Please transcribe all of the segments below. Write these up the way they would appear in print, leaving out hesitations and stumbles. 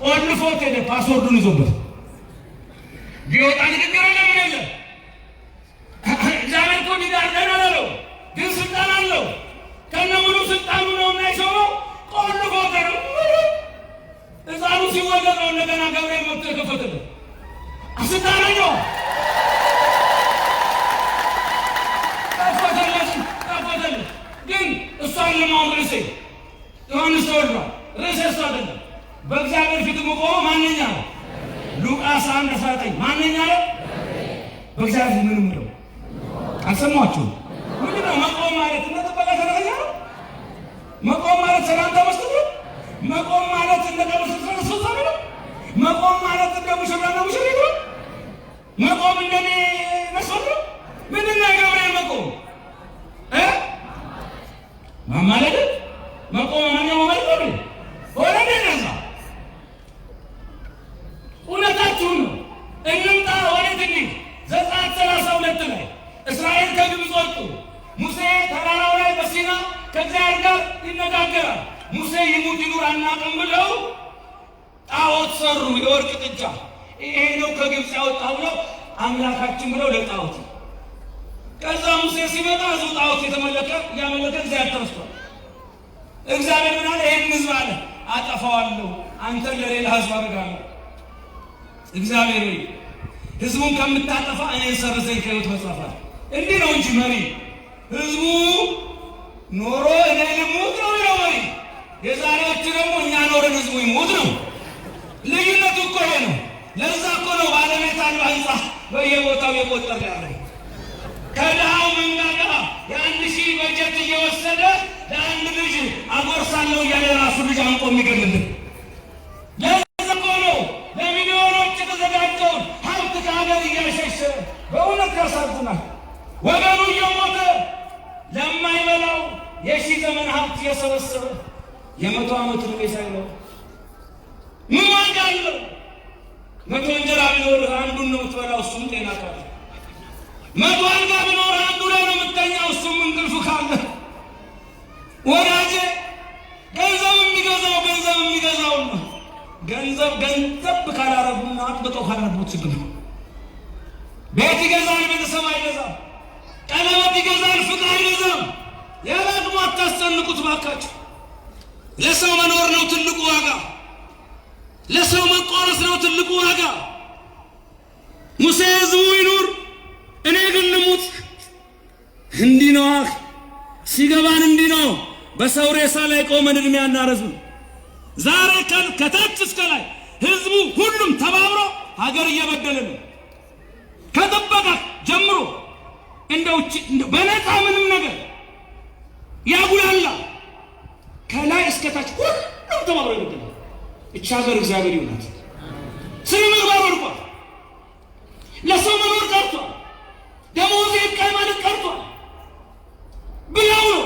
ቆልፎት ሄደ። ፓስወርዱን ይዞበት ቢወጣ ንግግር ለምን የለ እግዚአብሔር እኮ ሊጋርደን አለው። ግን ስልጣን አለው። ከነሙሉ ስልጣኑ ነው የማይሰማው። ቆልፎት ሄደ። ሕፃኑ ሲወለድ ነው እንደገና ገብርኤል መጥቶ የከፈተለት። አስታረኛው ከፈተለት። ግን እሷን ለማወቅ ርዕሴ ዮሐንስ ተወልዷል። ርዕሴ እሱ አይደለም። በእግዚአብሔር ፊት መቆሙ ማንኛ ነው? ሉቃስ 1:19 ማንኛ ነው? በእግዚአብሔር ምን ምለው አልሰማችሁም? ምንድን ነው መቆም ማለት? እንደ ጥበቃ ተረኛ ነው። መቆም ማለት ሰላምታ መስጠት ነው። መቆም ማለት እንደ ቀበስት ተሰሳሚ ነው። መቆም ማለት እንደ ሙሽራና ሙሽሪት ነው። መቆም እንደኔ መስፈር ነው። ምንድን ነው ገብርኤል መቆም ማማለድ መቆም ማንኛው ማለት ነው። ወለደ ነዛ እውነታችሁን ነው። እንምጣ ወዴት እንሂድ? ዘጸአት 32 ላይ እስራኤል ከግብፅ ወጡ። ሙሴ ተራራው ላይ በሲና ከእግዚአብሔር ጋር ይነጋገራል። ሙሴ ይሙት ይኑር አናውቅም ብለው ጣዖት ሰሩ፣ የወርቅ ጥጃ። ይሄ ነው ከግብፅ ያወጣው ብለው አምላካችን ብለው ለጣዖት። ከዛ ሙሴ ሲመጣ ህዝቡ ጣዖት እያመለከ እግዚአብሔር ተነስቷል። እግዚአብሔር ምን አለ? ይሄን ህዝብ አለ አጠፋዋለሁ፣ አንተን ለሌላ ህዝብ አደርጋለሁ። እግዚአብሔር ሆይ ህዝቡን ከምታጠፋ እኔን ሰርዘኝ ከሕይወት መጽሐፍ አለ። እንዲህ ነው እንጂ መሪ ህዝቡ ኖሮ እኔ ልሙት ነው የሚለው መሪ። የዛሬዎቹ ደግሞ እኛ ኖረን ህዝቡ ይሙት ነው። ልዩነቱ እኮ ይሄ ነው። ለዛ እኮ ነው ባለቤት አልባ ህንፃ በየቦታው የቆጠር ያለ ከድሃው መንጋጋ የ1000 በጀት እየወሰደ ለአንድ ልጅ አጎርሳለሁ እያለ ራሱ ልጅ አንቆ የሚገድልን። ለዛ እኮ ነው ለሚሊዮኖች የተዘጋጀውን ሀብት ከሀገር እያሸሸ። በእውነት ያሳዝናል። ወገኑ እየሞተ ለማይበላው የ1000 ዘመን ሀብት እየሰበሰበ የ100 ዓመት ዕድሜ ሳይኖር ምን ዋጋ አለው? 100 እንጀራ ቢኖርህ አንዱን ነው የምትበላው፣ እሱም ጤና ካለ። 100 አልጋ ቢኖርህ አንዱ ላይ ነው የምትተኛው፣ እሱም እንቅልፍ ካለ። ወዳጄ ገንዘብ የሚገዛው ነው። ገንዘብ ካላረጉና አጥብቀው ካላረጉት ችግር ነው። ቤት ይገዛል፣ ቤተሰብ አይገዛም። ቀለበት ይገዛል፣ ፍቅር አይገዛም። ያለ አቅሙ አታስጨንቁት ባካችሁ። ለሰው መኖር ነው ትልቁ ዋጋ። ለሰው መቆረስ ነው ትልቁ ዋጋ። ሙሴ ህዝቡ ይኑር እኔ ግን ልሙት። እንዲህ ነው ሲገባን፣ እንዲህ ነው በሰው ሬሳ ላይ ቆመን እድሜ አናረዝም። ዛሬ ከታች እስከ ላይ ህዝቡ ሁሉም ተባብሮ ሀገር እየበደለ ነው። ከጥበቃ ጀምሮ እንደው በነፃ ምንም ነገር ያጉላላ ከላይ እስከ ታች ሁሉም ተባብሮ ይበደለ። እቺ ሀገር እግዚአብሔር ይሁናት። ስለ ምግባር ወርቋል። ለሰው መኖር ቀርቷል። ደሞዝ ይብቃኝ ማለት ቀርቷል። ብላው ነው፣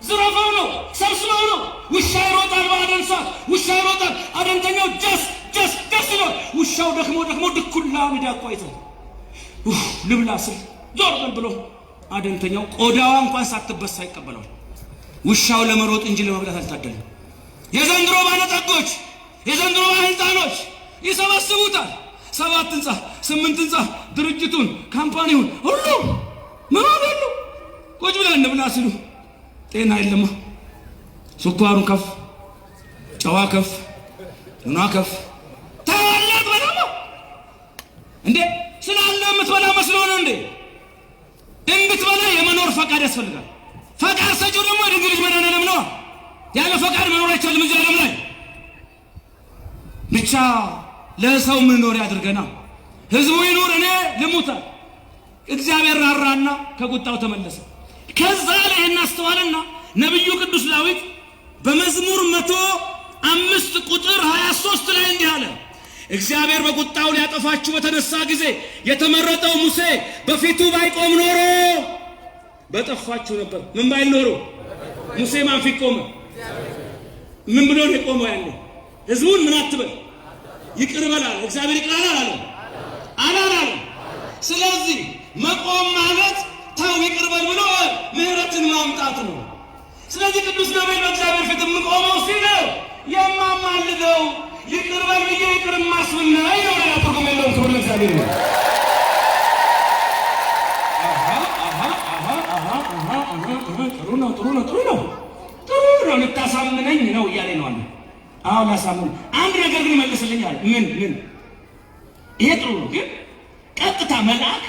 ዝረፋው ነው፣ ሰብስበው ነው። ውሻ ይሮጣል በአደን ሰዓት፣ ውሻ ይሮጣል። አደንተኛው ጀስ ነው። ውሻው ደክሞ ድኩላ ሚዳቋ ይዘው ልብላ ስል ዞር በል ብሎ አደንተኛው ቆዳዋ እንኳን ሳትበሳ ይቀበለው። ውሻው ለመሮጥ እንጂ ለመብላት አልታደለም። የዘንድሮ ባለጠጎች የዘንድሮ ባለስልጣኖች ይሰበስቡታል። 7 ህንፃ 8 ህንፃ ድርጅቱን ካምፓኒውን ሁሉ ምን አሉ ቁጭ ብለን እንብላ ሲሉ ጤና የለማ። ስኳሩ ከፍ፣ ጨዋ ከፍ፣ ቡና ከፍ። ታላላቅ በላማ እንዴ ስላለ የምትበላ መስሎ ነው እንዴ? እንድትበላ የመኖር ፈቃድ ያስፈልጋል። ፈቃድ ሰጪው ደግሞ የድንግል ልጅ መድኃኒዓለም ነው። ያለ ፈቃድ መኖር አይቻልም እዚህ ዓለም ላይ። ብቻ ለሰው መኖር ያድርገና ህዝቡ ይኑር እኔ ልሙታ። እግዚአብሔር ራራና ከቁጣው ተመለሰ። ከዛ ላይ እናስተዋልና ነብዩ ቅዱስ ዳዊት በመዝሙር 105 ቁጥር 23 ላይ እንዲህ አለ። እግዚአብሔር በቁጣው ሊያጠፋችሁ በተነሳ ጊዜ የተመረጠው ሙሴ በፊቱ ባይቆም ኖሮ በጠፋችሁ ነበር። ምን ባይል ኖሮ? ሙሴ ማን ፊት ቆመ? ምን ብሎ ነው የቆመው? ያለው ህዝቡን ምን አትበል ይቅር በላል። እግዚአብሔር ይቅር አላለም። ስለዚህ መቆም ማለት ታው ይቅር በል ብሎ ምህረትን ማምጣት ነው። ስለዚህ ቅዱስ ገብርኤል በእግዚአብሔር ፊት የምቆመው ሲል የማማልደው ይቅር በል ብዬ ፍቅር ማስብል ነው ሌላ ትርጉም የለውም። ክብር ለእግዚአብሔር ነው። ጥሩ ነው ልታሳምነኝ ነው እያለ ነው አለ። አዎ ላሳምን። አንድ ነገር ግን መልስልኝ አለ። ምን ይሄ ጥሩ ነው ግን ቀጥታ መልአክ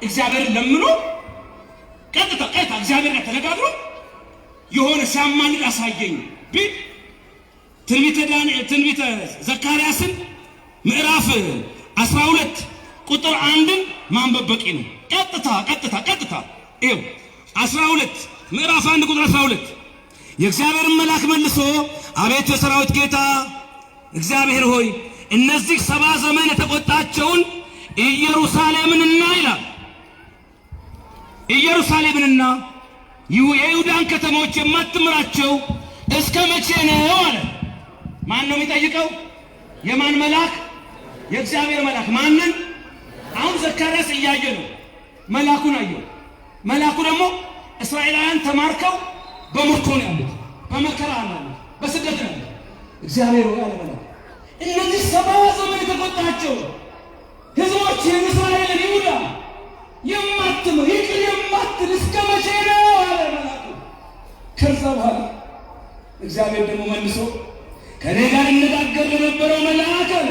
እግዚአብሔር ለምኖ ቀጥታ እግዚአብሔር ጋር ተነጋግሮ የሆነ ሲያማልድ አሳየኝ ቢል ትንቢተ ዘካርያስን ምዕራፍ 12 ቁጥር 1 ማንበብ በቂ ነው። ቀጥታ ይኸው 12 ምዕራፍ 1 ቁጥር 12 የእግዚአብሔርን መልአክ መልሶ አቤቱ የሠራዊት ጌታ እግዚአብሔር ሆይ እነዚህ 70 ዘመን የተቆጣቸውን ኢየሩሳሌምንና ይላል ኢየሩሳሌምንና የይሁዳን ከተሞች የማትምራቸው እስከ መቼ ነው አለ። ማን ነው የሚጠይቀው? የማን መልአክ? የእግዚአብሔር መልአክ። ማንን? አሁን ዘካርያስ እያየ ነው። መልአኩን አየው። መልአኩ ደግሞ እስራኤላውያን ተማርከው በምርኮ ነው ያሉት፣ በመከራ ነው ያሉት፣ በስደት ነው ያሉት። እግዚአብሔር ሆይ አለ መልአኩ እነዚህ 70 ዘመን የተቆጣቸው ሕዝቦችን እስራኤልን ይሁዳ የማትምር ይቅር የማትል እስከ መቼ ነው አለ መልአኩ። ከዛ በኋላ እግዚአብሔር ደግሞ መልሶ ከኔ ጋር ይነጋገር ለነበረው መልአክ አለ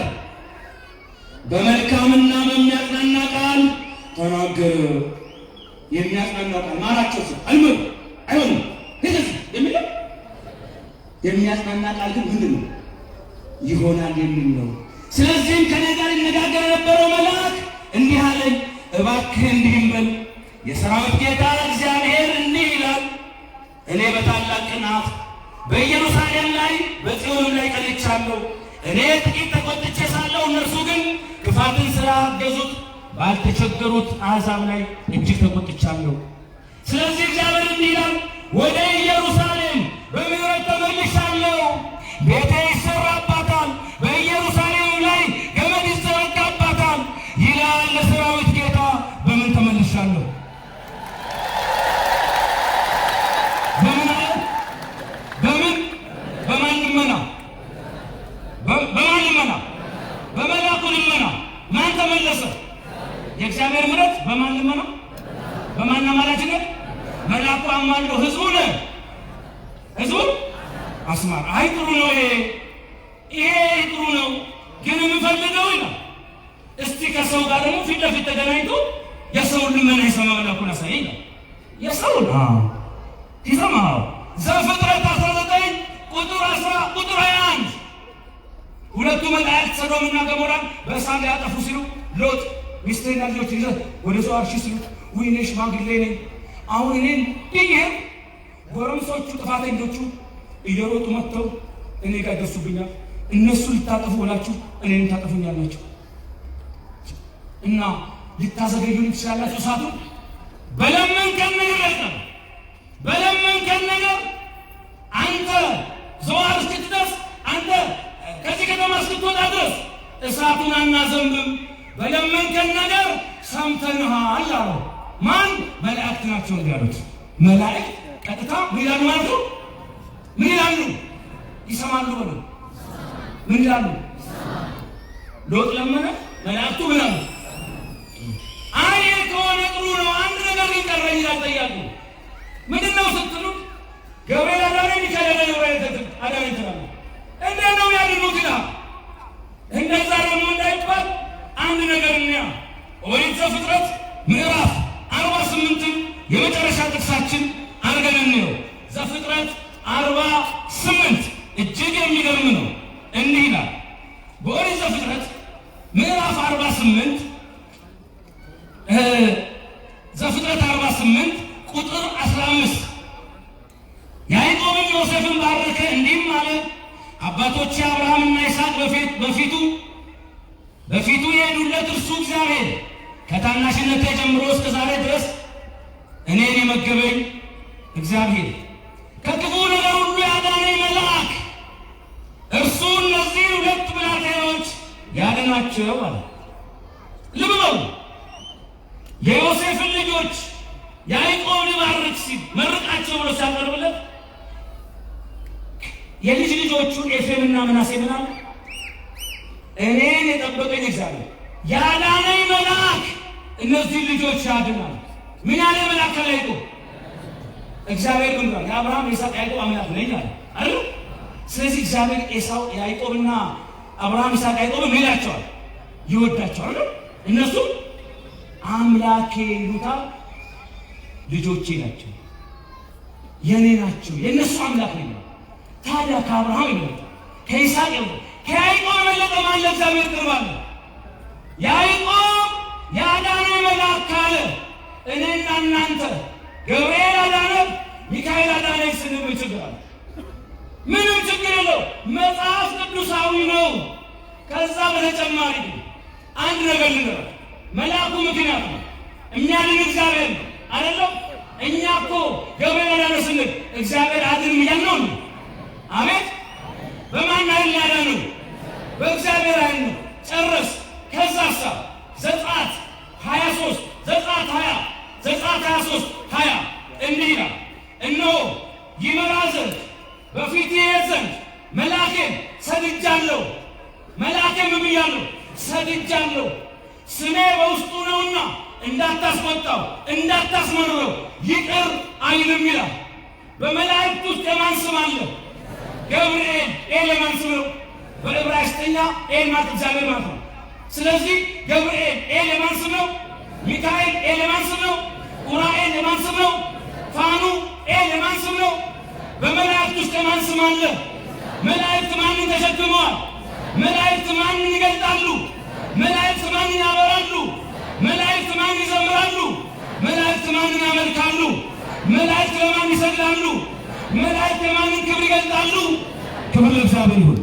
በመልካምና በሚያጽናና ቃል ተናገረ። የሚያጽናናው ቃል ማራቸው ሰው አይሆንም የሚለው የሚያጽናና ቃል ግን ምንድን ነው? ይሆናል የሚል ነው። ስለዚህም ከኔ ጋር ይነጋገር የነበረው መልአክ እንዲህ አለኝ፣ እባክህ እንዲህም በል የሠራዊት ጌታ እግዚአብሔር እንዲህ ይላል፣ እኔ በታላቅ ቅንዓት በኢየሩሳሌም ላይ በጽዮንም ላይ ቀንቻለሁ። እኔ ጥቂት ተቆጥቼ ሳለሁ እነርሱ ግን ክፋትን ስላገዙት ባልተቸገሩት አሕዛብ ላይ እጅግ ተቆጥቻለሁ። ስለዚህ እግዚአብሔር እንዲህ ይላል፣ ወደ ኢየሩሳሌም በምሕረት ተመልሻለሁ። ቤቴ ይሰራባታል፣ በኢየሩሳሌም ላይ ገመድ ይዘረጋባታል ይላል ለሠራዊት ጌታ። በምን ተመልሻለሁ? በማን ልመና? በመልአኩ ልመና። ማን ተመለሰ? የእግዚአብሔር ምሕረት በማን ልመና? በማን አማላጅነት? መልአኩ አማልዶ ህዝቡን አስማር። አይ ጥሩ ነው ይሄ ጥሩ ነው፣ ግን የምፈልገው ይላል እስቲ ከሰው ጋር ደግሞ ፊት ለፊት ተገናኝቶ የሰውን ልመና ይሰማ መልአኩን አሳየኝ። የሰውን ይሰማው ዘፍጥረት 19 ቁጥር 21 ሁለቱ መላእክት ሰዶምና ገሞራን በእሳት ሊያጠፉ ሲሉ ሎጥ ሚስትና ልጆች ይዘህ ወደ ዞዓር ሲሉ ወይኔ ሽማግሌ ነኝ አሁን እኔን ይሄን ጎረምሶቹ ጥፋተኞቹ እየሮጡ መጥተው እኔ ጋር ደርሱብኛል። እነሱ ልታጠፉ ብላችሁ እኔን ታጠፉኛላችሁ እና ልታዘገዩኝ ትችላላችሁ። እሳቱ በለመንከን ነገር አንተ ዞዓር እስክትደርስ አንተ ከዚህ ከተማ እስክትወጣ ድረስ እሳቱን አናዘንብም። በለመንከን ነገር ሰምተንሃል አለው። ማን? መላእክት ናቸው እንዲያሉት። መላእክት ቀጥታ ምን ይላሉ ማለት ነው? ምን ይላሉ? ይሰማሉ ብለው ምን ይላሉ? ሎጥ ለመነ፣ መላእክቱ ምን አሉ? አይ ከሆነ ጥሩ ነው፣ አንድ ነገር ሊቀረኝ ይላል ጠያቁ። ምንድን ነው ስትሉት ገብርኤል አዳነኝ፣ ሚካኤል አዳነኝ ትላለህ። እንዴት ነው ያድኑት ይላል። እንደዛ ደግሞ እንዳይባል አንድ ነገር እንያ። ኦሪት ዘፍጥረት ምዕራፍ 48 የመጨረሻ ጥቅሳችን አድርገን እንየው። ዘፍጥረት 48 እጅግ የሚገርም ነው። እንዲህ ይላል በኦሪት ዘፍጥረት ምዕራፍ 48 ዘፍጥረት 48 ቁጥር 15 ያዕቆብም ዮሴፍን ባረከ እንዲህም አለ፣ አባቶቼ አብርሃምና ይስሐቅ በፊቱ የሄዱለት እርሱ እግዚአብሔር ከታናሽነቴ ጀምሮ እስከ ዛሬ ድረስ እኔን የመገበኝ እግዚአብሔር ከክፉ ነገር ሁሉ ያዳነኝ መልአክ እርሱ እነዚህ 2 ብላቴኖች ያድናቸው አለ። ልብ በሉ፣ የዮሴፍን ልጆች ያዕቆብ ሊባርክ ሲል መርቃቸው ብሎ ሲያቀርብለት የልጅ ልጆቹን ኤፍሬምና ምናሴ ምን አለ? እኔን የጠበቀኝ እግዚአብሔር ያዳነኝ መልአክ እነዚህ ልጆች ያድናል። ምን ያለ መልአክ ከላይቶ እግዚአብሔር ምን ብሏል? የአብርሃም የይስሐቅ ያዕቆብ አምላክ ነኝ አለ አይደል? ስለዚህ እግዚአብሔር ኤሳው ያዕቆብና አብርሃም ይስሐቅ ያዕቆብ ምን ይላቸዋል? ይወዳቸዋል። እነሱ አምላኬ ይሉታል። ልጆቼ ናቸው፣ የኔ ናቸው፣ የእነሱ አምላክ ነኝ። ታዲያ ከአብርሃም ይበልጣል፣ ከይስሐቅ ይበልጣል፣ ከያዕቆብ የበለጠ ማን ለእግዚአብሔር ቅርብ አለ? ያዕቆብ ያዳነኝ መልአክ ካለ እኔና እናንተ ገብርኤል አዳነ ሚካኤል አዳነኝ ስንል ችግር አለ? ምንም ችግር የለው። መጽሐፍ ቅዱሳዊ ነው። ከዛ በተጨማሪ አንድ ነገር ልንገር፣ መልአኩ ምክንያት ነው፣ የሚያድን እግዚአብሔር ነው አይደለም? እኛ እኮ ገብርኤል አዳነ ስንል እግዚአብሔር አድን እያልን ነው። አሜን። በማን ኃይል ያዳነው? በእግዚአብሔር ኃይል ነው። ጨረስ። ከዛሳ ዘጸአት 23 ዘጸአት 20 ዘጸአት 23 20 እንዲህ ይላል፣ እነሆ ይመራ ዘንድ በፊት ይሄድ ዘንድ መልአኬን ሰድጃለሁ። መልአኬን ምን ብያለሁ? ሰድጃለሁ። ስሜ በውስጡ ነውና እንዳታስቆጣው እንዳታስመርረው ይቅር አይልም ይላል። በመላእክት ውስጥ የማን ስም አለ? ገብርኤል። ኤል የማን ስም ነው? በዕብራይስጥኛ ኤል ማለት እግዚአብሔር ማለት ነው። ስለዚህ ገብርኤል ኤል የማን ስም ነው? ሚካኤል ኤል የማን ስም ነው? ኡራኤል የማን ስም ነው? ፋኑ ኤል የማን ስም ነው? በመላእክት ውስጥ የማን ስም አለ? መላእክት ማንን ተሸክመዋል? መላእክት ማንን ይገልጣሉ? መላእክት ማንን ያበራሉ? መላእክት ማንን ይዘምራሉ? መላእክት ማንን ያመልካሉ? መላእክት ለማን ይሰግዳሉ? መላእክት የማንን ክብር ይገልጣሉ? ክብር ለእግዚአብሔር ይሁን።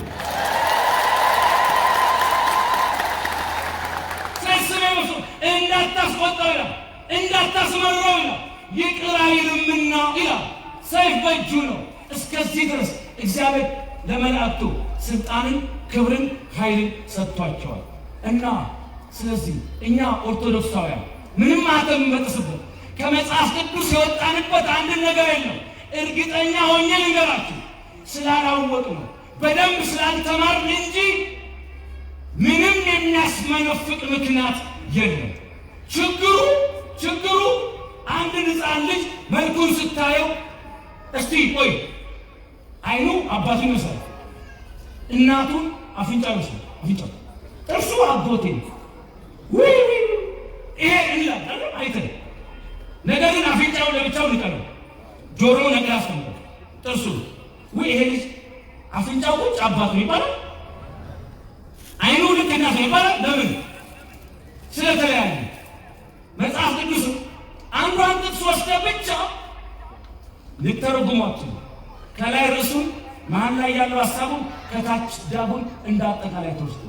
እንዳታስቆጣው ይላል፣ እንዳታስመረው ይላል፣ ይቅር አይልምና ይላል። ሰይፍ በእጁ ነው። እስከዚህ ድረስ እግዚአብሔር ለመላእክቱ ስልጣንን፣ ክብርን፣ ኃይልን ሰጥቷቸዋል። እና ስለዚህ እኛ ኦርቶዶክሳውያን ምንም አተመጥስበት ከመጽሐፍ ቅዱስ የወጣንበት አንድ ነገር የለም። እርግጠኛ ሆኜ ልንገራችሁ፣ ስላላወቅ ነው በደንብ ስላልተማርን እንጂ ምንም የሚያስመነፍቅ ምክንያት የለም። ችግሩ አንድ ሕፃን ልጅ መልኩን ስታየው እስቲ ቆይ አይኑ አባቱ ይመስላል፣ እናቱን አፍንጫ ይመስላል፣ አፍንጫ ጥርሱ አጎቴ ወይ ይሄ ይላል አይተህ። ነገር ግን አፍንጫው ለብቻው ልቀረው፣ ጆሮው ነገር አስቀምጠው፣ ጥርሱ ወይ ይሄ ልጅ አፍንጫው ቁጭ አባቱ ይባላል፣ አይኑ ልክ እናቱ ይባላል። ለምን? ስለተለያየ። መጽሐፍ ቅዱስ አንዷን ጥቅስ ወስደህ ብቻ ልተረጉሟችሁ፣ ከላይ ርዕሱን መሀል ላይ ያለው ሀሳቡን ከታች ዳቡን እንዳጠቃላይ ተወስዶ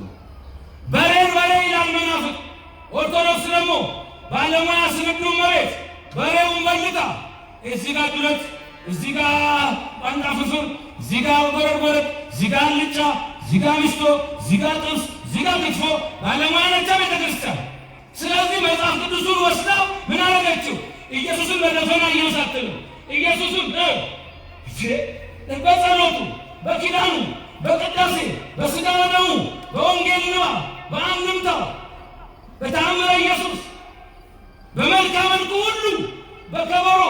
በሬን በሬ ይላል መናፍቅ። ኦርቶዶክስ ደግሞ ባለሙያ ስንዱ መሬት በሬውን በልታ እዚህ ጋር ዱለት፣ እዚህ ጋር ቋንጣ ፍርፍር፣ እዚህ ጋር ጎረድ፣ እዚህ ጋር አልጫ፣ እዚህ ጋር ሚስቶ፣ እዚህ ጋር ጥብስ፣ እዚህ ጋር ክትፎ ባለሙያ ነቻ ቤተክርስቲያን። ስለዚህ መጽሐፍ ቅዱሱን ወስዳው ምን አደረገችው? ኢየሱስን በደፈና እየመሳተሉ ኢየሱስን በጸሎቱ፣ በኪዳኑ፣ በቅዳሴ፣ በሥጋ ወደሙ፣ በወንጌል ንባብ፣ በአንድምታ፣ በተአምረ ኢየሱስ፣ በመልክዓ መልኩ ሁሉ፣ በከበሮ፣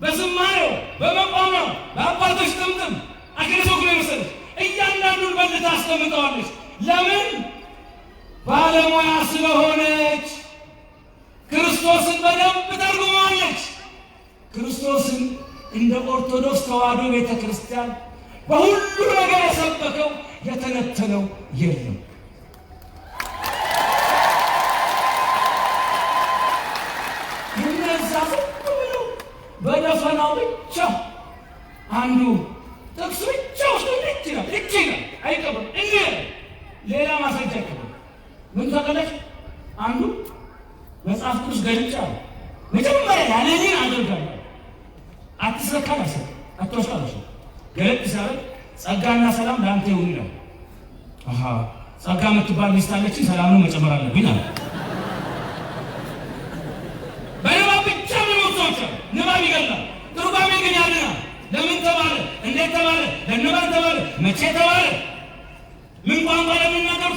በዝማሬው፣ በመቋሚያው፣ በአባቶች ጥምጥም አክሊሶክ ነው የመሰለች እያንዳንዱን በልታ አስቀምጠዋለች። ለምን? ባለሙያ ስለሆነች። ክርስቶስን በደንብ ተርጉማለች። ክርስቶስን እንደ ኦርቶዶክስ ተዋሕዶ ቤተ ክርስቲያን በሁሉ ነገር የሰበከው የተነተነው የለም። እነዛ ሁሉ በደፈናው ብቻ አንዱ ጥቅስ ብቻ ውስጥ ይችላል አይቀበል እንዴ ሌላ ማስረጃ አይቀበል። ምን ተቀለች? አንዱ መጽሐፍ ቅዱስ ገልጫለሁ መጀመሪያ ያለኝን አደርጋለሁ አትስረካል አሰ አትወስካል አሰ ገለጥ ሲያደርግ ጸጋና ሰላም ለአንተ ይሁን ይላል። ጸጋ የምትባል ሚስት አለችኝ ሰላምን መጨመር አለብኝ አለ። በንባብ ብቻ ምንወቶች ንባብ ይገላል፣ ትርጓሜ ግን ያድናል። ለምን ተባለ? እንዴት ተባለ? ለንባብ ተባለ? መቼ ተባለ? ምን ቋንቋ ለሚናገሩ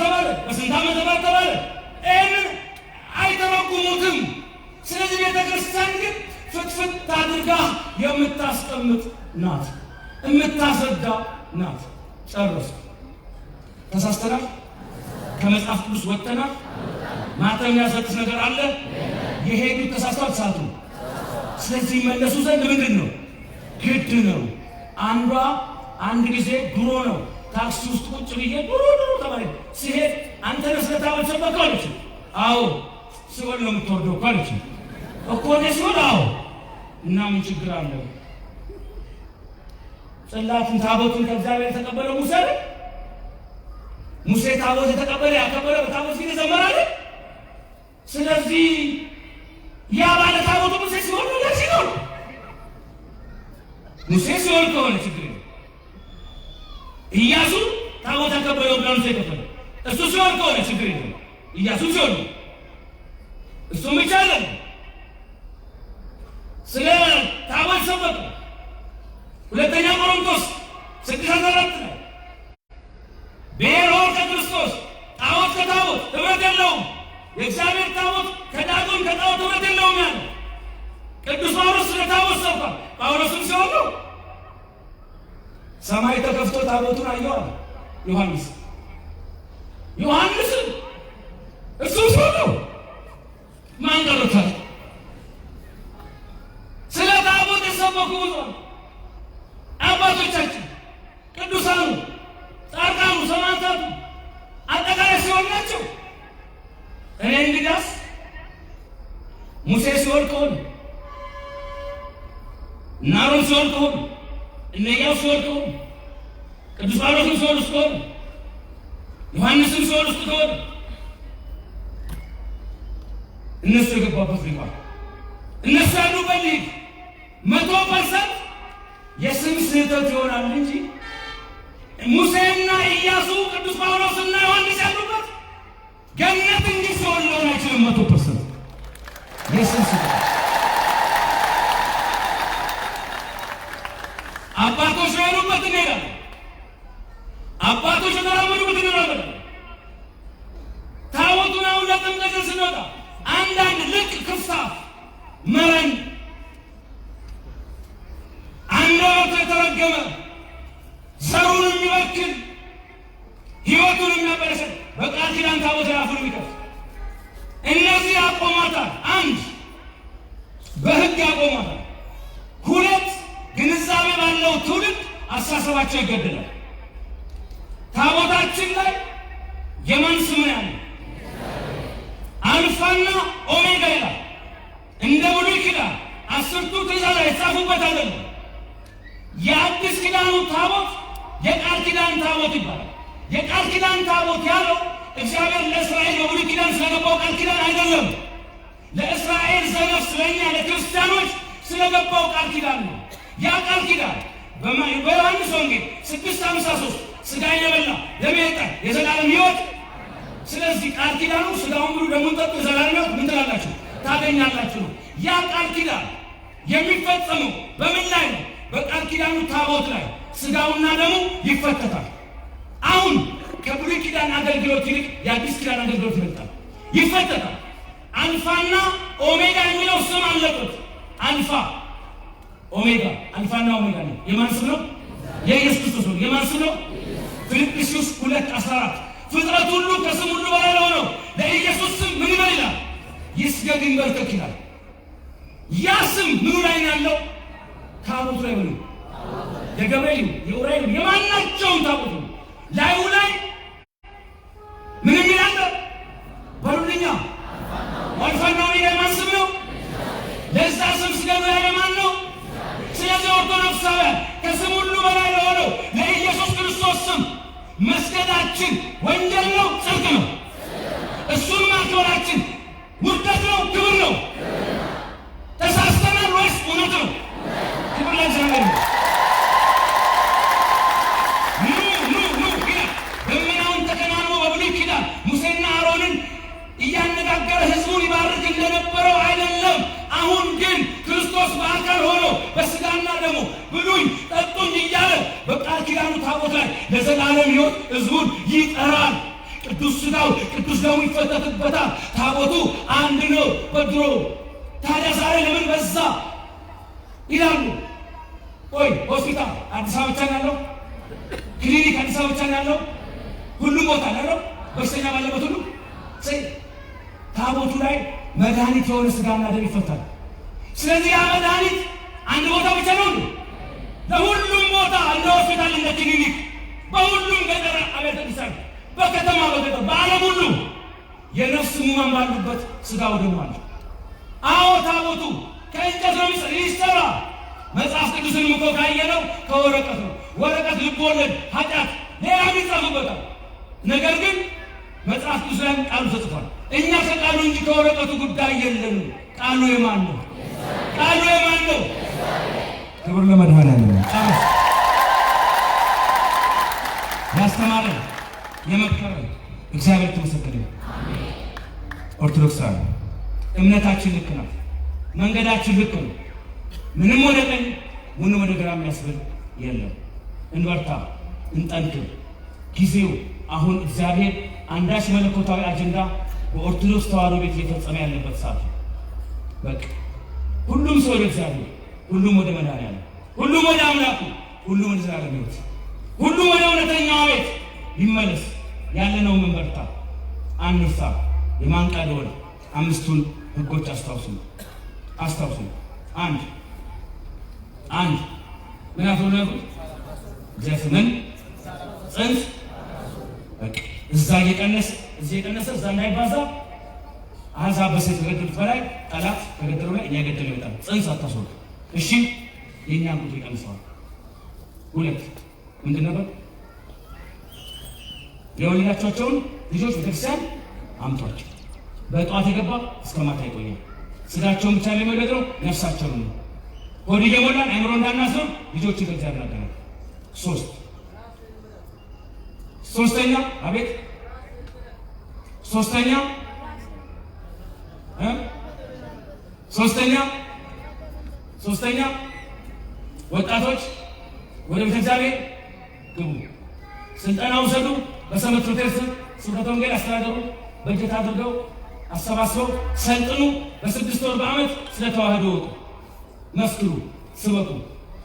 ናት፣ የምታስረዳ ናት። ጨረሱ። ተሳስተናል። ከመጽሐፍ ቅዱስ ወጥተናል። ማተም ያሰጥስ ነገር አለ። የሄዱት ተሳስተዋል፣ ተሳቱ። ስለዚህ መለሱ ዘንድ ምንድን ነው ግድ ነው። አንድ ጊዜ ድሮ ነው ታክሲ ውስጥ ቁጭ ብዬ ድሮ ተባለ ሲሄድ አንተ ነስለታው ሰበከው አለች። አዎ ሲወል ነው የምትወርደው እኮ አለች። እኮ ነው ሲወል። አዎ እና ምን ችግር አለው? ጽላትን ታቦትን ከእግዚአብሔር የተቀበለው ሙሴ ታቦት የተቀበለ ያከበረ በታቦት ፊት ዘመራለ። ስለዚህ ያ ባለ ታቦቱ ሙሴ ሲሆን ነው ሲሆን ሙሴ ሲሆን ከሆነ ችግር የለም። ኢያሱ ታቦት ያከበረው ብለው ሙሴ ከፈለ እሱ ሲሆን ከሆነ ችግር የለም። ኢያሱ ሲሆን እሱ ይቻላል። ስለ ታቦት ሰበከ። ሁለተኛ ቆሮንቶስ 6:4 ላይ ብሔር ከክርስቶስ ጣዖት ከታቦት ኅብረት የለውም። የእግዚአብሔር ታቦት ከዳጎን ከጣዖት ኅብረት የለውም ያለ ቅዱስ ጳውሎስ ስለ ታቦት ሰብኳል። ጳውሎስም ሲሆን ነው ሰማይ ተከፍቶ ታቦቱን አየዋል። ዮሐንስም እሱ ሲሆን ነው ማን ቀርቷል? ስለ ታቦት የሰበኩ ብዙ አባቶቻችን ቅዱሳኑ ጻድቃኑ ሰማዕታቱ አጠቃላይ ሲሆን ናቸው። እኔ እንግዲያስ ሙሴ ሲሆን ከሆነ እና አሮን ሲሆን ከሆነ እነ ኢያሱ ሲሆን ከሆነ ቅዱስ ጳውሎስም ሲሆን ውስጥ ከሆነ ዮሐንስም ሲሆን ውስጥ ከሆነ እነሱ የገባበት ሊቋል እነሱ ያሉበት ሊቅ 100% የስም ስህተት ይሆናል እንጂ ሙሴና ኢያሱ ቅዱስ ጳውሎስና ዮሐንስ ያሉበት ገነት እንጂ ሲሆን ሊሆን አይችልም። 100% የስም ስህተት። አባቶች ያሉበት እንሄዳለን። አባቶች የተራመዱበት እንሄዳለን። ታቦቱን አሁን ለጥምቀት ስንወጣ አንዳንድ ልቅ ክፍታፍ መረን አንደበቱ የተረገመ ዘሩን የሚበክል ሕይወቱን የሚያበለሸት በቃል ኪዳን ታቦት አፉን የሚከፍት እነዚህ ያቆማታል። አንድ በሕግ ያቆማታል። ሁለት ግንዛቤ ባለው ትውልድ አስተሳሰባቸው ይገድላል። ታቦታችን ላይ የማን ስም ያለ አልፋና ኦሜጋ ይላል። እንደ ብሉይ ኪዳን 10ቱ ትእዛዛት የተጻፉበት አይደለም። የአዲስ ኪዳኑ ታቦት የቃል ኪዳን ታቦት ይባላል። የቃል ኪዳን ታቦት ያለው እግዚአብሔር ለእስራኤል በብሉይ ኪዳን ስለገባው ቃል ኪዳን አይደለም። ለእስራኤል ዘነፍ ስለኛ ለክርስቲያኖች ስለገባው ቃል ኪዳን ነው። ያ ቃል ኪዳን በዮሐንስ ወንጌል 6:53 ሥጋዬን የበላ ደሜን የጠጣ የዘላለም ሕይወት። ስለዚህ ቃል ኪዳኑ ሥጋውን ብሉ ደሙን ጠጡ የዘላለም ሕይወት ምን ትላላችሁ ታገኛላችሁ ነው። ያ ቃል ኪዳን የሚፈጸመው በምን ላይ ነው? በቃል ኪዳኑ ታቦት ላይ ሥጋውና ደሙ ይፈተታል። አሁን ከብሉይ ኪዳን አገልግሎት ይልቅ የአዲስ ኪዳን አገልግሎት ይመጣል፣ ይፈተታል። አልፋና ኦሜጋ የሚለው ስም አለበት። አልፋ ኦሜጋ፣ አልፋና ኦሜጋ ነው። የማን ስም ነው? የኢየሱስ ክርስቶስ ነው። የማን ስም ነው? ፊልጵስዩስ 2:14 ፍጥረት ሁሉ ከስም ሁሉ በላይ ለሆነው ለኢየሱስ ስም ምን ይበል ይላል? ይስገድ ይንበርከክ ይላል። ያ ስም ምኑ ላይ ነው ያለው? ታቦቱ ላይ ነው። የገብርኤል የኡራኤል የማናቸውም ታቦቱ ላዩ ላይ ምንም ይላል በሉልኛ አልፋና ኦሜጋ የማን ስም ነው? ለዛ ስም ስገዱ ያለ ማን ነው? ስለዚህ ኦርቶዶክሳውያን ከስም ሁሉ በላይ ለሆነው ለኢየሱስ ክርስቶስ ስም መስገዳችን ወንጀል ነው? ጽድቅ ነው? እሱን ማክበራችን ውርደት ነው? ክብር ነው? ተሳስተናል ወይስ እውነት ነው? ክብር ለእግዚአብሔር ነው። ደመናውን ተከናንቦ በብሉይ ኪዳን ሙሴና አሮንን እያነጋገረ ሕዝቡን ይባርክ እንደነበረው አይደለም። አሁን ግን ክርስቶስ በአካል ሆኖ በሥጋና ደሙ ብሉኝ ጠጡኝ እያለ በቃል ኪዳኑ ታቦት ላይ ለዘላለም ሕይወት ሕዝቡን ይጠራል። ቅዱስ ሥጋው ቅዱስ ደሙ ይፈተትበታል። ታቦቱ አንድ ነው በድሮ። ታዲያ ዛሬ ለምን በዛ ይላሉ? ቆይ ሆስፒታል አዲስ አበባ ብቻ ነው ያለው? ክሊኒክ አዲስ አበባ ብቻ ነው ያለው? ሁሉም ቦታ ነው ያለው? በሽተኛ ባለበት ሁሉ ታቦቱ ላይ መድኃኒት የሆነ ስጋና ደም ይፈታል። ስለዚህ ያ መድኃኒት አንድ ቦታ ብቻ ነው እንዴ? ለሁሉም ቦታ እንደ ሆስፒታል እንደ ክሊኒክ በሁሉም ገጠር አብያተ ክርስቲያን በከተማ በገጠር በዓለም ሁሉ የነፍስ ሕሙማን ባሉበት ስጋው ደሙ አለ። አዎ ታቦቱ ከእንጨት ነው ይሰራ። መጽሐፍ ቅዱስንም እኮ ካየነው ከወረቀት ነው። ወረቀት ልቦለድ፣ ኃጢአት፣ ሌላ ይጻፉበታል። ነገር ግን መጽሐፍ ቅዱስ ላይ ቃሉ ተጽፏል። እኛ ከቃሉ እንጂ ከወረቀቱ ጉዳይ የለንም። ቃሉ የማን ነው? ቃሉ የማን ነው? ክብር ለመድኃኔዓለም። ያስተማረን የመከረን እግዚአብሔር ተመሰገነ። ኦርቶዶክሳዊ እምነታችን ልክ ናት። መንገዳችን ልክ ነው። ምንም ወደ ቀኝ ምንም ወደ ግራ የሚያስብል የለም። እንበርታ፣ እንጠንክር። ጊዜው አሁን እግዚአብሔር አንዳች መለኮታዊ አጀንዳ በኦርቶዶክስ ተዋሕዶ ቤት እየፈጸመ ያለበት ሰዓት። በቃ ሁሉም ሰው ወደ እግዚአብሔር፣ ሁሉም ወደ መድኃኔዓለም፣ ሁሉም ወደ አምላኩ፣ ሁሉም ወደ ዘላለም ሕይወት፣ ሁሉም ወደ እውነተኛው ቤት ይመለስ። ያለነው መንበርታ፣ አንርሳ። የማንቂያ ደወል አምስቱን ሕጎች አስታውሱ። አንድ ምን አትሆነቱ ዘፍምን ጽንስ እዛ እየቀነሰ እዛ እንዳይባዛ አሕዛብ በሴት ከገደሉት በላይ ጠላት ከገደሉ ላይ እያገደለ ይመጣል። ጽንስ አታስወሩ። እሺ የእኛን ቁጥር ይቀንሰዋል። ሁለት ምንድን ነበር? የወለዳቸውን ልጆች ቤተክርስቲያን አምጧቸው። በጠዋት የገባ እስከ ማታ ይቆያል። ስጋቸውን ብቻ ለመውለድ ነው፣ ነፍሳቸውን ነው። ሆድ እየሞላን አእምሮ እንዳናስር ልጆች ከእግዚአብሔር ያገናል። ሶስተኛ አቤት ሶስተኛ ወጣቶች ወደ ቤተ እግዚአብሔር ግቡ፣ ስልጠና ውሰዱ። በሰንበት ትምህርት ቤት ስብከተ ወንጌል አስተዳደሩ በጀት አድርገው አሰባስበው ሰልጥኑ። በ6 ወር በዓመት ስለ ተዋሕዶ ወጡ፣ መስክሩ፣ ስበኩ።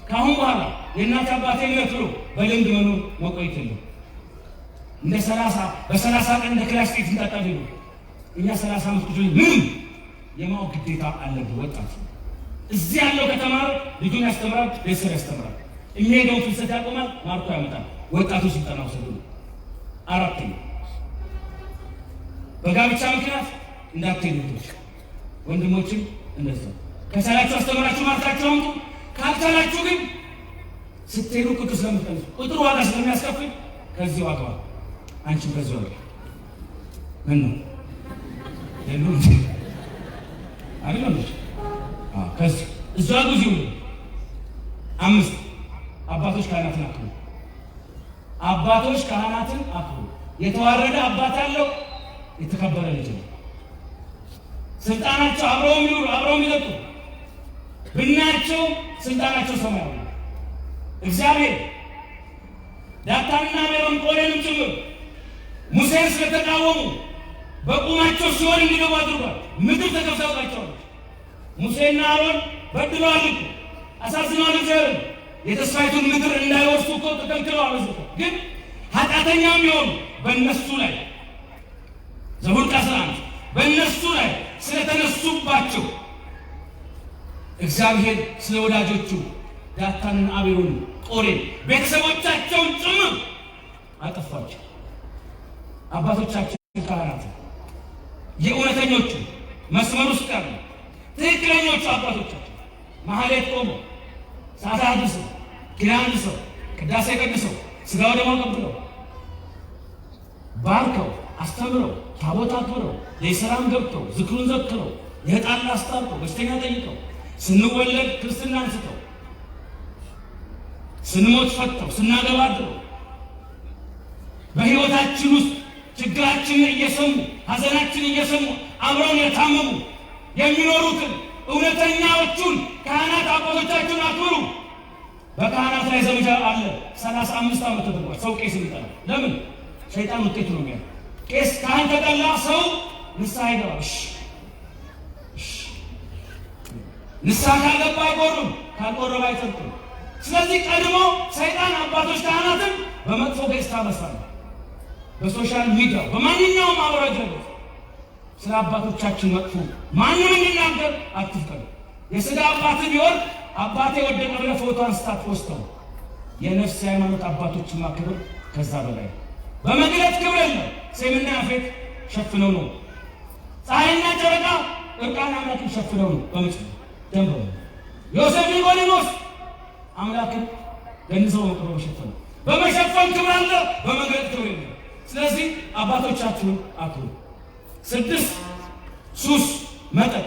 ከአሁን በኋላ የእናት አባቴ እምነት ብሎ በልምድ መኖር መቆየት የለም። እንደ 30 ቀን እንደ ክላስ ጤት እንጠጣል። እኛ 30 ዓመት ቁጭ ምንም የማወቅ ግዴታ አለብን። ወጣት እዚህ ያለው ከተማረ ልጁን ያስተምራል፣ ቤተሰብ ያስተምራል። የሚሄደውን ፍልሰት ያቆማል፣ ማርኮ ያመጣል። ወጣቶች ስልጠና ውሰዱ። አራተኛ በጋብቻ ምክንያት እንዳትሄዱ ወንድሞችም እንደዛው። ከቻላችሁ አስተምራችሁ ማርካችሁ አምጡ። ካልቻላችሁ ግን ስትሄዱ ቅዱስ ለምትቀንሱ ቁጥሩ ዋጋ ስለሚያስከፍል ከዚህ ዋጋ አንቺም ከዚህ ዋጋ ምን ነው የሉ አይደለም። ከዚህ እዛ ጉዚ 5 አባቶች ካህናትን አክብሩ። አባቶች ካህናትን አክብሩ። የተዋረደ አባት ያለው የተከበረ ልጅ ነው። ስልጣናቸው አብረው የሚኖሩ አብረው የሚጠጡ ብናያቸው ስልጣናቸው ሰማያዊ ነው። እግዚአብሔር ዳታንና አቤሮን ቆሬንም ጭምር ሙሴን ስለተቃወሙ በቁማቸው ሲሆን እንዲገቡ አድርጓል። ምድር ተከፍታባቸዋለች። ሙሴና አሮን በድለዋል እኮ አሳዝነዋል። እግዚአብሔር የተስፋይቱን ምድር እንዳይወርሱ እኮ ተከልክለዋል። ግን ኃጢአተኛም ቢሆኑ በእነሱ ላይ ዘኍልቍ 11 በእነሱ ላይ ስለተነሱባቸው እግዚአብሔር ስለ ወዳጆቹ ዳታንን፣ አቤሮን፣ ቆሬን ቤተሰቦቻቸውን ጭምር አጠፋቸው። አባቶቻችን ካህናት የእውነተኞቹ መስመር ውስጥ ያሉ ትክክለኞቹ አባቶቻችን ማህሌት ቆመው ሰዓታት አድርሰው ኪዳን አድርሰው ቅዳሴ ቀድሰው ሥጋ ወደሙን ቀብለው ባርከው አስተምረው ታቦት አክብረው ለሰላም ገብተው ዝክሩን ዘክረው የዕጣን አስታርቀው በሽተኛ ጠይቀው ስንወለድ ክርስትና አንስተው ስንሞት ፈተው ስናገባድረው በሕይወታችን ውስጥ ችግራችንን እየሰሙ ሐዘናችንን እየሰሙ አብረውን የታመሙ የሚኖሩትን እውነተኛዎቹን ካህናት አባቶቻችሁን አክብሩ። በካህናት ላይ ዘመቻ አለ። 35 ዓመት ተደርጓል። ሰው ቄስ ይጠላል። ለምን? ሰይጣን ውጤት ነው የሚያለው። ቄስ ካህን ተጠላ ሰው ንስሐ ይገባል። ንስሐ ካልገባ አይቆርም፣ ካልቆረበ አይጸድቅም። ስለዚህ ቀድሞ ሰይጣን አባቶች ካህናትን በመጥፎ ገጽታ በሳል በሶሻል ሚዲያ በማንኛውም አውራጅ ስለ አባቶቻችን መጥፎ ማንም እንዲናገር አትፍቀዱ። የሥጋ አባት ቢሆን አባቴ ወደቀ ብለህ ፎቶ አንስታት ወስተው የነፍስ ሃይማኖት አባቶችን ማክበር ከዛ በላይ በመግለጥ ክብር የለም። ሰይምና ያፌት ሸፍነው ነው። ፀሐይና ጨረቃ እርቃን አምላክን ሸፍነው ነው። በምጭ ደንበው ዮሴፍ ኒቆዲሞስ አምላክን ገንዘው መቅረብ ሸፈኑ። በመሸፈን ክብር አለ፣ በመግለጥ ክብር የለም። ስለዚህ አባቶቻችሁን አክብሩ። 6 ሱስ መጠጥ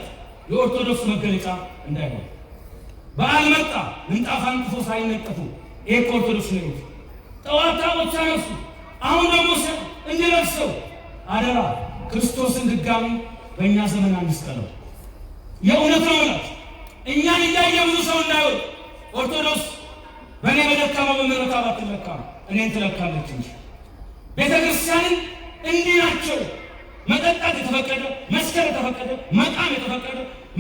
የኦርቶዶክስ መገለጫ እንዳይሆን። በዓል መጣ ምንጣፍ አንጥፎ ሳይነጠፉ ይሄ ኦርቶዶክስ ነው። ጠዋት ታቦት ሳይነሱ አሁን ደግሞ እንዲለብሰው አደራ። ክርስቶስን ድጋሚ በእኛ ዘመን አንስቀለው። የእውነት ነው ማለት እኛን እያየ ብዙ ሰው እንዳይወድ ኦርቶዶክስ በእኔ በደካማ በምህረት አትለካ እኔን ትለካለች እንጂ ቤተ ክርስቲያንን እንዲህ ናቸው። መጠጣት የተፈቀደ፣ መስከር የተፈቀደ፣ መቃም የተፈቀደ፣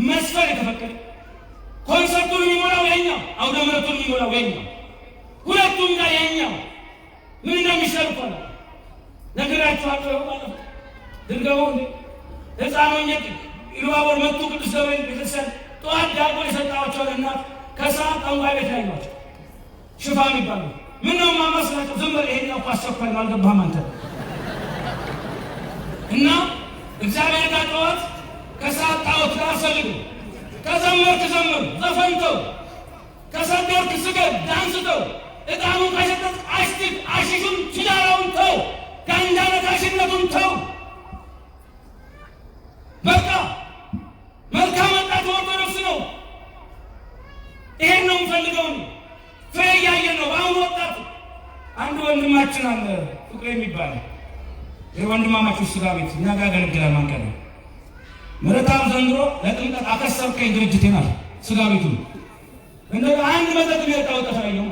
መስፈር የተፈቀደ፣ ኮንሰርቱን የሚሞላው የኛው፣ አውደ ምሕረቱን የሚሞላው የኛው፣ ሁለቱም ጋር የኛው። ምን እንደሚሻል እኮ ነው ነግራችኋለሁ። ማለት ድርገው እንዴ ሕፃኖኝ ኢሉባቦር መጡ። ቅዱስ ገብርኤል ቤተክርስቲያን ጠዋት ዳቦ የሰጣቸውን እናት ከሰዓት ጠንቋይ ቤት ላይ ናቸው። ሽፋን ይባላል። ምን ነው ማመስላቸው? ዝም በል ይሄን ነው አስቸኳይ ነው አልገባህም አንተ እና እግዚአብሔር ጋር ጠዋት ከሰዓት ጣዖት ጋር ሰልሉ። ከዘመርክ ዘምር ዘፈንተው፣ ከሰገድክ ስገድ ዳንስተው፣ ዕጣኑን ካሸተትክ አሽትት፣ አሽሹን ሲጋራውን ተው፣ ጋንጃ ነካሽነቱን ተው። በቃ መልካም ወጣት ኦርቶዶክስ ነው። ይሄን ነው የምፈልገው። ፍሬ እያየን ነው። በአሁኑ ወጣት አንድ ወንድማችን አለ ፍቅሬ የሚባል የወንድማማቾች ሥጋ ቤት እኛ ጋር ያገለግላል። ማንቀል ምረታም ዘንድሮ ለጥምቀት አከሰብከኝ ድርጅቴን አለ ሥጋ ቤቱ እንደ አንድ መጠጥ ቤት አውጣሽ አየው።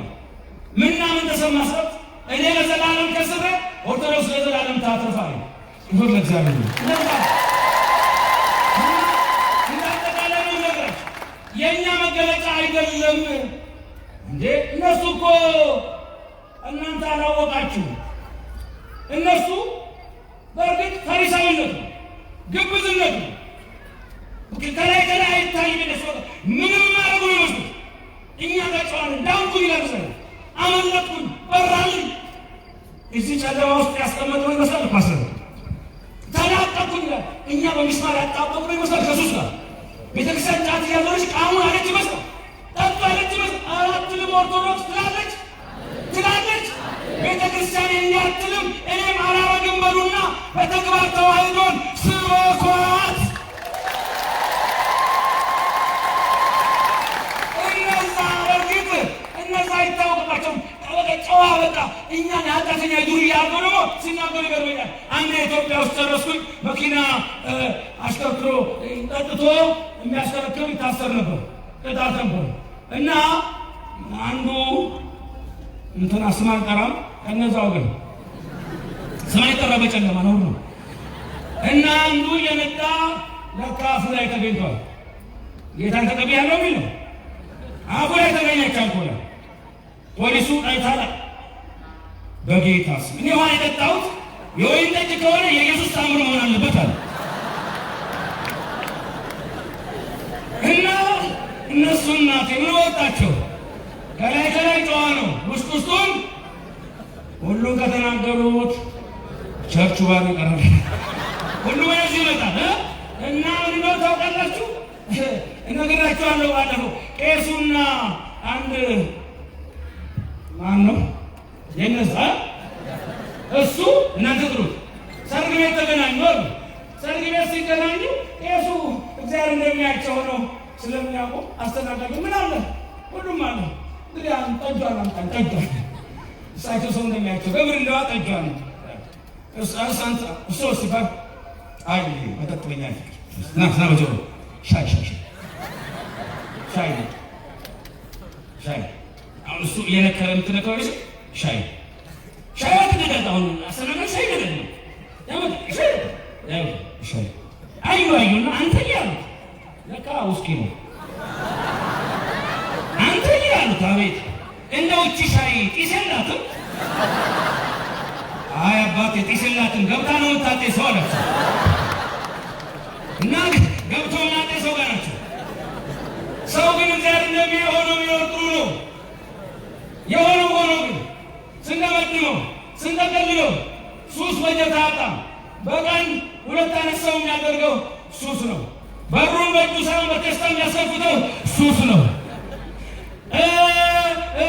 ምንና ምን ተሰማ ሰጥ እኔ ለዘላለም ከስረ ኦርቶዶክስ ለዘላለም ታተርፋለች። ይሁን ለእግዚአብሔር ነው። እንዳጠቃላይ ነገር የኛ መገለጫ አይደለም እንዴ። እነሱ እኮ እናንተ አላወቃችሁ። እነሱ በእርግጥ ፈሪሳዊነት ነው፣ ግብዝነት ነው። ከላይ ከላይ አይታይም። ምንም ማድረጉ ነው መስሎት እኛ ጋር ዳንኩን ይለብሳል። አመለጥኩኝ፣ በራልኝ። እዚህ ጨለማ ውስጥ ያስቀመጥነው ይመስላል። ማስረ ተላቀኩኝ ይላል። እኛ በሚስማር ያጣበቅነው ይመስላል። ከሱስ ጋር ቤተክርስቲያን ጫት እያዞረች ቃሙን አለች ይመስላል፣ ጠጡ አለች ይመስላል። አራትልም ኦርቶዶክስ ትላለች ትላለች። ቤተክርስቲያን የሚያትልም እኔም አላረግም በሉና በተግባር ተዋህዶን ስበኳት። እነዛ ይታወቅባቸውም ጨዋ በቃ እኛን ኃጢአተኛ ዱርያ አድርገው ደግሞ ሲናገሩ ይገርመኛል። አንድ ኢትዮጵያ ውስጥ ደረስኩኝ። መኪና አሽከርክሮ ጠጥቶ የሚያሽከረክር ይታሰር ነበር፣ ቅጣት ነበር። እና አንዱ እንትና ስም አልጠራም፣ ከነዛ ወገን ስም አይጠራ በጨለማ ነው ሁሉ። እና አንዱ የመጣ ለካ አፉ ላይ ተገኝቷል። ጌታን ተቀብያለሁ የሚል ነው። አፉ ላይ ተገኘች አልኮላ። ፖሊሱ አይታላ በጌታ ስም እኔ ውሃ የጠጣሁት የወይን ጠጅ ከሆነ የኢየሱስ ታምር መሆን አለበት አለ። እና እነሱ እናቴ ምን ወጣቸው? ከላይ ከላይ ጨዋ ነው፣ ውስጥ ውስጡን ሁሉን ከተናገሩት ቸርቹ ባሉ ቀረበ። ሁሉ ወደዚህ ይመጣል እና ምን ነው ታውቃላችሁ? እነግራችኋለሁ። ባለፈው ቄሱና አንድ ማን ነው የነዛ እሱ እናንተ ጥሩት ሰርግ ቤት ተገናኙ አሉ። ሰርግ ቤት ሲገናኙ ቄሱ እግዚአብሔር እንደሚያቸው ነው ስለሚያውቁ አስተናጋጁ ምን አለ ሁሉም አለ እንግዲህ ጠጇን አምጣን ጠጇን እሳቸው ሰው እንደሚያቸው በምር እንደዋ ጠጇን እሱ ሲባል አይ መጠጥ በኛል ና በጆሮ ሻይ አሁን እሱ እየነከረ የምትነከረ ሻይ አትደዳት። አሁን አስተናጋጅ ሻይ ደደ ነው ሻይ አዩና አንተ እያሉት ለካ ውስኪ ነው አንተ እያሉት። አቤት እንደው እቺ ሻይ ጢስ የላትም? አይ አባቴ ጢስ የላትም፣ ገብታ ነው የምታጤሰው አላቸው። እና ገብቶ የምናጤሰው ጋር ናቸው። ሰው ግን እግዚአብሔር እንደሚሆነው ቢኖር ጥሩ ነው። የሆነው ሆኖ ግን ስንደመድመው ስንጠቀልለው ሱስ በጀት አጣም። በቀን 2 አይነት ሰው የሚያደርገው ሱስ ነው። በሩን በእጁ ሳይሆን በቴስታ የሚያሰፉተው ሱስ ነው።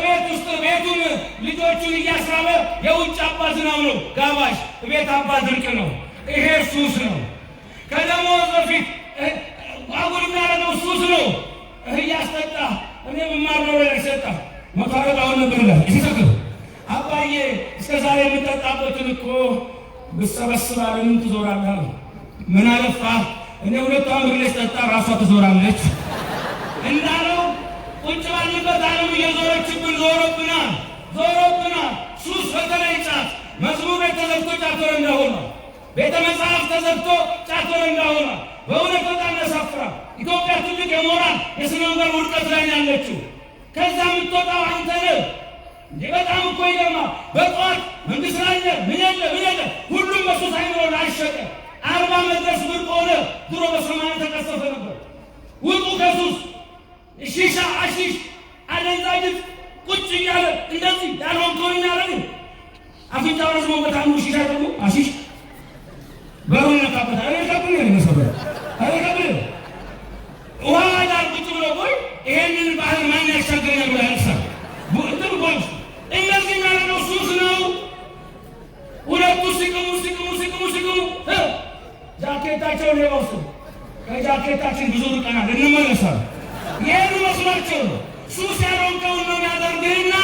ቤት ውስጥ ቤቱን ልጆቹን እያስራበ የውጭ አባት ዝናብ ነው ጋባሽ፣ ቤት አባት ድርቅ ነው። ይሄ ሱስ ነው። ከደሞዝ በፊት አጉል የሚያደርገው ሱስ ነው። እያስጠጣ እኔ ብማር ነው ላይ ሰጣ መታረቃውን ነበር ላይ ይሰከው አባዬ እስከ ዛሬ የምጠጣበትን እኮ ብሰበስባ ለምን ትዞራለህ? ምን አለፋ እኔ 2 አመት ላይ ጠጣ ራሷ ትዞራለች እንዳለው ቁጭ ባልንበት ዓለም እየዞረችብን ዞሮብናል። ሱስ በተለይ ጫት፣ መዝሙር ተዘግቶ ጫት ወረንዳ ሆኗል። ቤተ መጽሐፍ ተዘግቶ ጫት ወረንዳ ሆኗል። በእውነት በጣም ያሳፍራል። ኢትዮጵያ ትልቅ የሞራል የስነ ምግባር ውድቀት ላይ ያለችው ከዛ የምትወጣው አንተ ነህ። በጣም እኮ ይገርማል። በጠዋት መንግስት ላይ ምን የለ ሁሉም በሱስ አይምሮ ላይሸቀ 40 መድረስ ብርቅ ሆነ። ድሮ በ80 ተቀሰፈ ነበር። ውጡ ከሱስ ሺሻ አሺሽ አደንዛዥ ቁጭ እያለ እንደዚህ ያልሆንከውን እያደረግን አፍንጫው ረዝሞ በጣም ሺሻ ደግሞ አሺሽ በሩን ነካበታ አረጋብን የሚሰበው አረጋብን ውሃ ዳር ቁጭ ብሎ ቆይ ይሄንን ባህል ማን ያሻገረኛል ብላ ያልሳል እንትን ቆይ እነዚህ የሚያደርገው ሱስ ነው። ሁለቱ ሲቅሙ ጃኬታቸውን የወሱ ከጃኬታችን ብዙ ርቀናል እንመለሳለን። ይሄን መስላቸው ነው። ሱስ ያልሆንከውን ነው የሚያደርግህና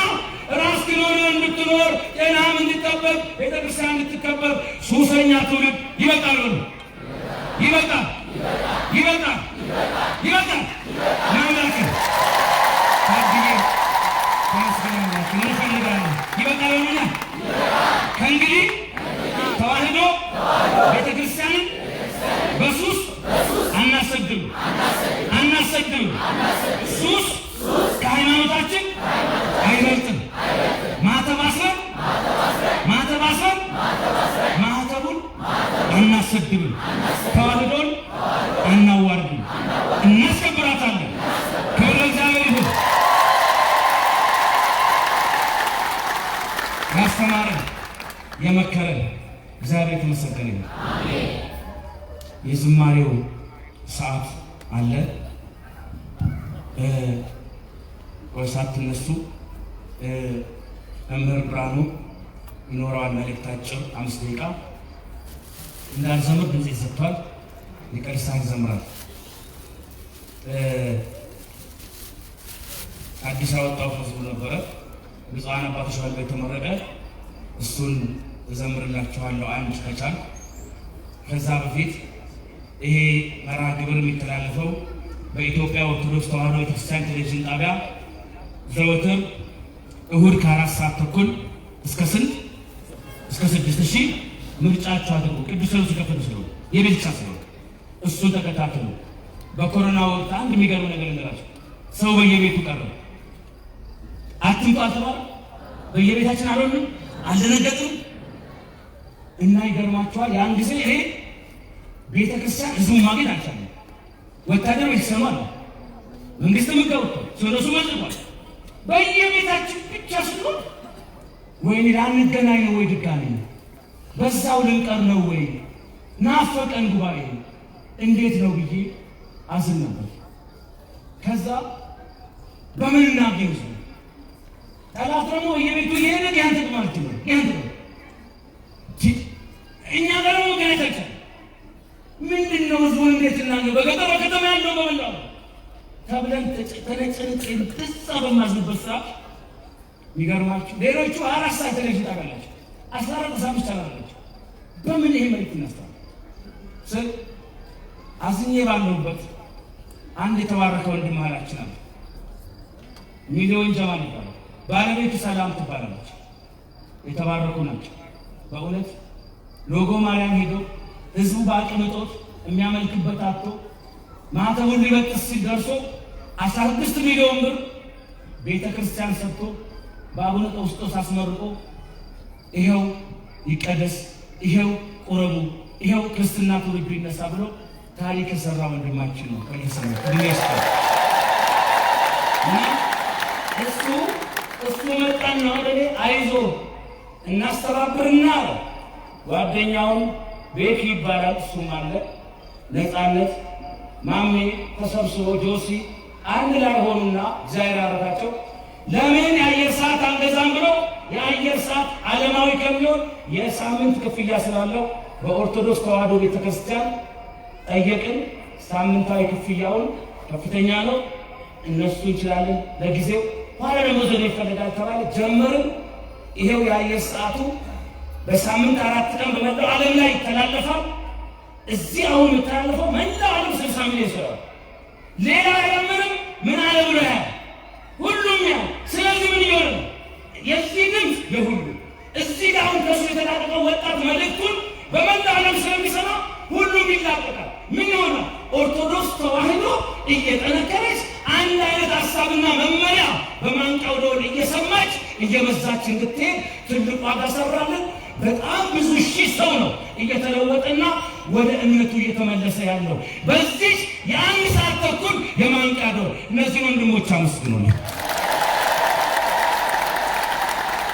ራስህን ሆነህ እንድትኖር ጤናህም እንዲጠበቅ ቤተክርስቲያን እንድትከበር ሱሰኛ ትውልድ ይበቃል በሉ። ይበቃል። ማምላክ ታዲያ ታስገኛላችሁ እንፈልጋለን። ይበቃል በሉና ከእንግዲህ ተዋህዶ ቤተክርስቲያንን በሱስ አናሰግድም። ሱስ ከሃይማኖታችን አይበልጥም። ማተብ አስረን ማተቡን አናሰድብም። ተዋህዶን አናዋርድም፣ እናስከብራታለን። ክብር ለእግዚአብሔር ይሁን። ያስተማረን የመከረን እግዚአብሔር የተመሰገነ ይሁን። የዝማሬው ሰዓት አለ። ሳትነሱ መምህር ብርሃኑ ይኖረዋል መልእክታቸው 5 ደቂቃ እንዳልዘምር ድምፅ ይሰጥቷል። የቀርሳን ይዘምራል። አዲስ አበባ ህዝቡ ነበረ ብፁዓን አባቶች ባለው የተመረቀ እሱን እዘምርላችኋለሁ አንድ ከቻል። ከዛ በፊት ይሄ መርሃ ግብር የሚተላለፈው በኢትዮጵያ ኦርቶዶክስ ተዋሕዶ ቤተክርስቲያን ቴሌቪዥን ጣቢያ ዘወትር እሁድ ከ4 ሰዓት ተኩል እስከ 6 ምርጫችሁ አድርጉ። ቅዱስ ሲከፈሉ ስለሆነ የቤተክርስቲያን ስለሆነ እሱን ተከታተሉ። በኮሮና ወቅት አንድ የሚገርም ነገር እንላችሁ፣ ሰው በየቤቱ ቀረ። አትምጡ አልተባለ። በየቤታችን አልሆንም፣ አልደነገጥም። እና ይገርማችኋል ያን ጊዜ ይሄ ቤተክርስቲያን ህዝቡን ማግኘት አልቻለም። ወታደር ይሰማል፣ መንግስትም ገብቶ ሲኖሱ መጥቷል። በየቤታችን ብቻ ስንሆን ወይኔ ላንገናኝ ነው ወይ ድጋሚ በዛው ልንቀር ነው ወይ ናፈቀን ጉባኤ እንዴት ነው ብዬ አዝን ነበር። ከዛ በምን እናገኝ ጠላት ደግሞ የቤቱ ይሄንን ያንተ ማለት ነው ያንተ እኛ ጋር ነው ገናታችን ምንድነው ህዝቡ እንዴት እናገኝ በገጠር ከተማ ያለው በመላው ተብለን ተነጨነጨን ተጻ በማዝንበት ሰዓት ይገርማችሁ ሌሎቹ 4 ሰዓት ቴሌቪዥን ታጋላችሁ 14 ሰዓት ታጋላችሁ። በምን ይሄ መልእክት እናስተላልፍ? አዝኜ ባለሁበት አንድ የተባረከ ወንድም አላችን አለ። ሚሊዮን ጀማል ይባላል። ባለቤቱ ሰላም ትባላለች። የተባረኩ ናቸው በእውነት። ሎጎ ማርያም ሄዶ ህዝቡ በአቅም እጦት የሚያመልክበት አጥቶ ማተቡን ሊበጥስ ሲደርሶ 16 ሚሊዮን ብር ቤተ ክርስቲያን ሰጥቶ በአቡነ ቀውስጦስ አስመርቆ ይሄው ይቀደስ፣ ይሄው ቁረቡ፣ ይሄው ክርስትና ትውልዱ ይነሳ ብሎ ታሪክ የሰራ ወንድማችን ነው። ከየሰሙ ድሜስቶ እና እሱ መጣና ወደ እኔ አይዞ እናስተባብርና አለ። ጓደኛውን ቤት ይባላል እሱም አለ ነፃነት ማሜ ተሰብስቦ ጆሲ አንድ ላይ ሆኑና እግዚአብሔር አረጋቸው። ለምን የአየር ሰዓት አንገዛም ብሎ የአየር ሰዓት ዓለማዊ ከሚሆን የሳምንት ክፍያ ስላለው በኦርቶዶክስ ተዋሕዶ ቤተክርስቲያን ጠየቅን። ሳምንታዊ ክፍያውን ከፍተኛ ነው፣ እነሱ እንችላለን ለጊዜው፣ ኋላ ደግሞ ዘዴ ይፈልጋል ተባለ። ጀመርን። ይሄው የአየር ሰዓቱ በሳምንት 4 ቀን በመላው ዓለም ላይ ይተላለፋል። እዚህ አሁን የምተላለፈው መላው ዓለም 60 ሚሊዮን ሰው ሌላ አይደምርም። ምን አለ ብሎ ያህል ሁሉም ያህል። ስለዚህ ምን ይሆን የዚህ ድምፅ የሁሉ እዚህ ጋር አሁን ከሱ የተላቀቀው ወጣት መልእክቱን በመላው ዓለም ስለሚሰማ ሁሉም ይላቀቃል። ምን ይሆናል? ኦርቶዶክስ ተዋሕዶ እየጠነከረች አንድ አይነት ሀሳብና መመሪያ በማንቃው ደወል እየሰማች እየበዛች እንድትሄድ ትልቅ ዋጋ ሰራለን። በጣም ብዙ ሺህ ሰው ነው እየተለወጠና ወደ እምነቱ እየተመለሰ ያለው በዚህ የአንድ ሰዓት ተኩል የማንቂያ ደወል። እነዚህ ወንድሞች አመስግኑልኝ።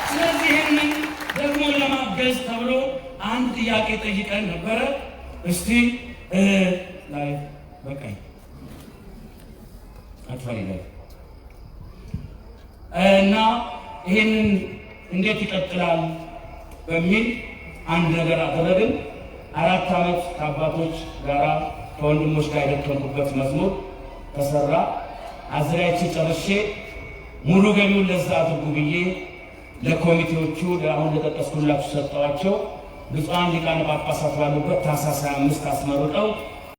ስለዚህ ይህንን ደግሞ ለማገዝ ተብሎ አንድ ጥያቄ ጠይቀን ነበረ። እስቲ ላይ በቃኝ አትፈሪ ላይ እና ይህንን እንዴት ይቀጥላል በሚል አንድ ነገር አደረግን። 4 ዓመት ከአባቶች ጋራ ከወንድሞች ጋር የደከምኩበት መዝሙር ተሰራ። አዘጋጅቼ ጨርሼ ሙሉ ገቢውን ለዛ አድርጉ ብዬ ለኮሚቴዎቹ አሁን ለጠቀስኩላችሁ ሰጠዋቸው። ብፁዓን ሊቃነ ጳጳሳት ባሉበት ታኅሳስ 25 አስመርቀው